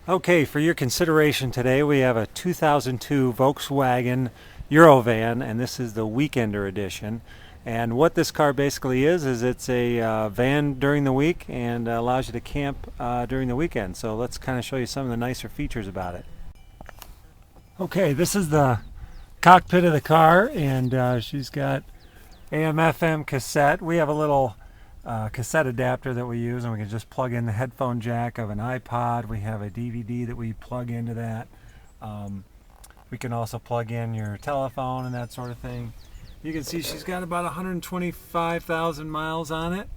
Okay, for your consideration today, we have a 2002 Volkswagen Eurovan, and this is the Weekender edition. And what this car basically is it's a van during the week and allows you to camp during the weekend. So let's kind of show you some of the nicer features about it. Okay, this is the cockpit of the car, and she's got AM/FM cassette. We have a little cassette adapter that we use, and we can just plug in the headphone jack of an iPod. We have a DVD that we plug into that. We can also plug in your telephone and that sort of thing. You can see she's got about 125,000 miles on it,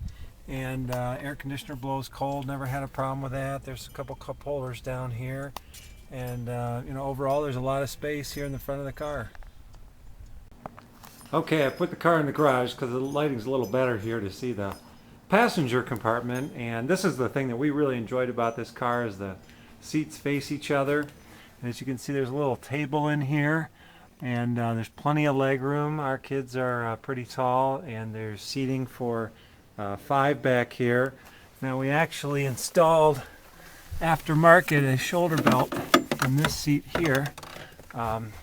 and air conditioner blows cold. Never had a problem with that. There's a couple cup holders down here, and overall there's a lot of space here in the front of the car. Okay, I put the car in the garage because the lighting's a little better here to see the passenger compartment, and this is the thing that we really enjoyed about this car is the seats face each other. And as you can see, there's a little table in here, and there's plenty of leg room. Our kids are pretty tall, and there's seating for 5 back here. Now we actually installed aftermarket a shoulder belt from this seat here,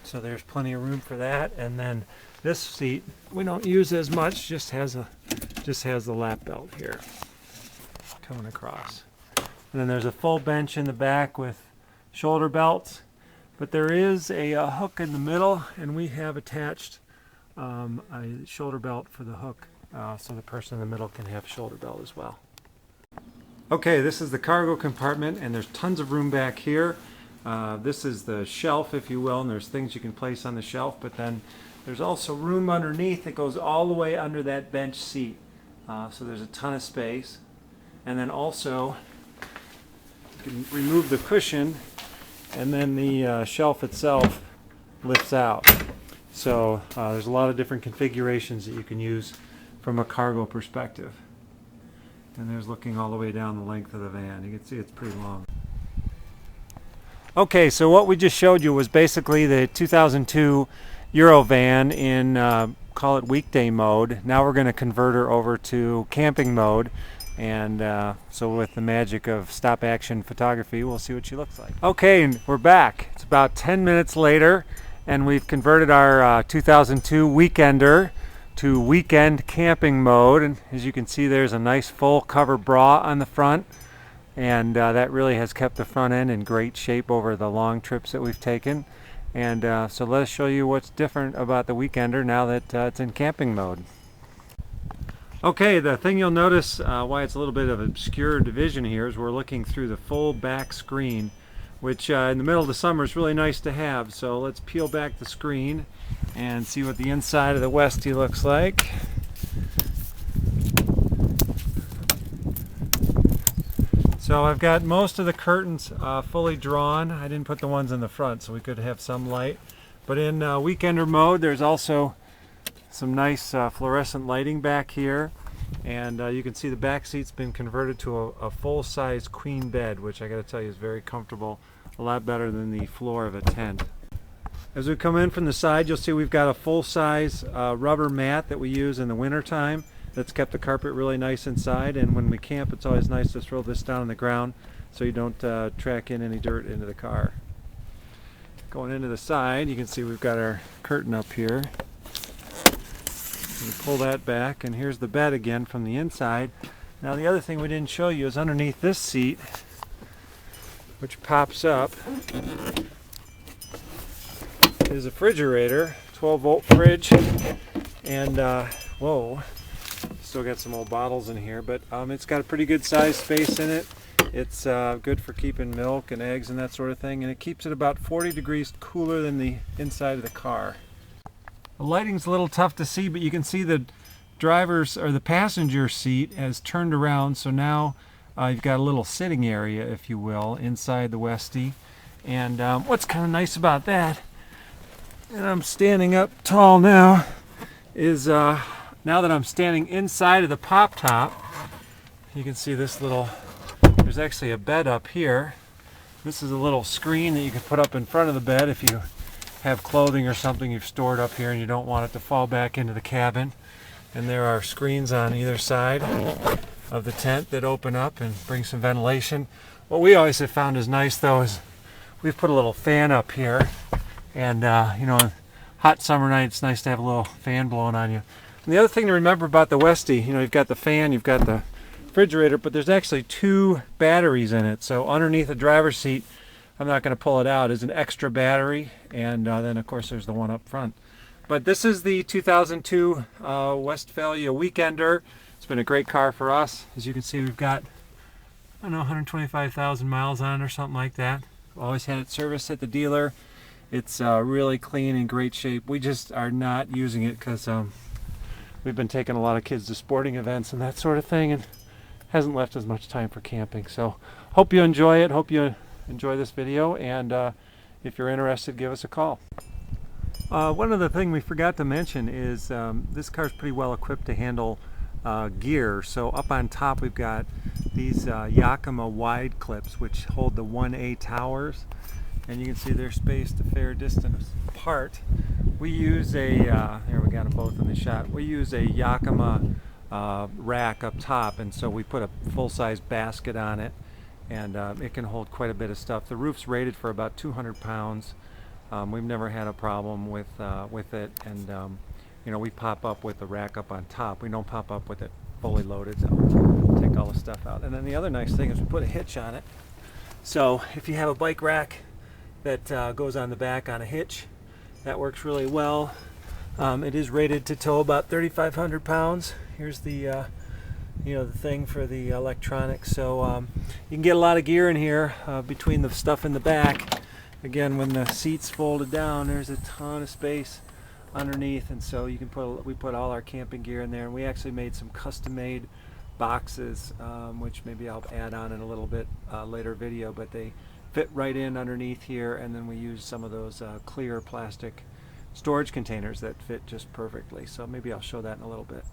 so there's plenty of room for that. And then this seat we don't use as much, just has the lap belt here coming across. And then there's a full bench in the back with shoulder belts, but there is a hook in the middle, and we have attached a shoulder belt for the hook, so the person in the middle can have shoulder belt as well. Okay, this is the cargo compartment, and there's tons of room back here. This is the shelf, if you will, and there's things you can place on the shelf, but then there's also room underneath that goes all the way under that bench seat. So there's a ton of space. And then also, you can remove the cushion, and then the shelf itself lifts out. So there's a lot of different configurations that you can use from a cargo perspective. And there's looking all the way down the length of the van. You can see it's pretty long. Okay, so what we just showed you was basically the 2002 Eurovan in call it weekday mode. Now we're going to convert her over to camping mode, and so with the magic of stop action photography, we'll see what she looks like. Okay, and we're back. It's about 10 minutes later, and we've converted our 2002 Weekender to weekend camping mode. And as you can see, there's a nice full cover bra on the front, and that really has kept the front end in great shape over the long trips that we've taken. And so let us show you what's different about the Weekender now that it's in camping mode. Okay, the thing you'll notice why it's a little bit of obscure division here is we're looking through the full back screen, which in the middle of the summer is really nice to have. So let's peel back the screen and see what the inside of the Westy looks like. So I've got most of the curtains fully drawn. I didn't put the ones in the front so we could have some light. But in Weekender mode, there's also some nice fluorescent lighting back here. And you can see the back seat's been converted to a full-size queen bed, which I gotta tell you is very comfortable, a lot better than the floor of a tent. As we come in from the side, you'll see we've got a full-size rubber mat that we use in the wintertime. That's kept the carpet really nice inside, and when we camp it's always nice to throw this down on the ground so you don't track in any dirt into the car. Going into the side, you can see we've got our curtain up here. We pull that back, and here's the bed again from the inside. Now the other thing we didn't show you is underneath this seat, which pops up, is a refrigerator, 12-volt fridge, and whoa. Still got some old bottles in here, but it's got a pretty good size space in it. It's good for keeping milk and eggs and that sort of thing, and it keeps it about 40 degrees cooler than the inside of the car. The lighting's a little tough to see, but you can see the driver's or the passenger seat has turned around, so now you've got a little sitting area, if you will, inside the Westy. And what's kind of nice about that, and I'm standing up tall now, is now that I'm standing inside of the pop top, you can see this little, there's actually a bed up here. This is a little screen that you can put up in front of the bed if you have clothing or something you've stored up here and you don't want it to fall back into the cabin. And there are screens on either side of the tent that open up and bring some ventilation. What we always have found is nice though is we've put a little fan up here, and you know, hot summer night it's nice to have a little fan blowing on you. And the other thing to remember about the Westy, you know, you've got the fan, you've got the refrigerator, but there's actually 2 batteries in it. So underneath the driver's seat, I'm not going to pull it out, is an extra battery, and then of course there's the one up front. But this is the 2002 Westphalia Weekender. It's been a great car for us. As you can see, we've got, I don't know, 125,000 miles on it or something like that. Always had it serviced at the dealer. It's really clean and great shape. We just are not using it because we've been taking a lot of kids to sporting events and that sort of thing, and hasn't left as much time for camping. So hope you enjoy it. Hope you enjoy this video, and if you're interested, give us a call. One other thing we forgot to mention is this car is pretty well equipped to handle gear. So up on top we've got these Yakima wide clips which hold the 1A towers, and you can see they're spaced a fair distance apart. We use a, here we got them both in the shot, we use a Yakima rack up top, and so we put a full-size basket on it, and it can hold quite a bit of stuff. The roof's rated for about 200 pounds. We've never had a problem with it, and you know, we pop up with the rack up on top. We don't pop up with it fully loaded, so take all the stuff out. And then the other nice thing is we put a hitch on it. So if you have a bike rack that goes on the back on a hitch, that works really well. It is rated to tow about 3,500 pounds. Here's the you know, the thing for the electronics. So you can get a lot of gear in here between the stuff in the back. Again, when the seat's folded down, there's a ton of space underneath, and so you can we put all our camping gear in there, and we actually made some custom-made boxes, which maybe I'll add on in a little bit later video, but they fit right in underneath here, and then we use some of those clear plastic storage containers that fit just perfectly. So maybe I'll show that in a little bit.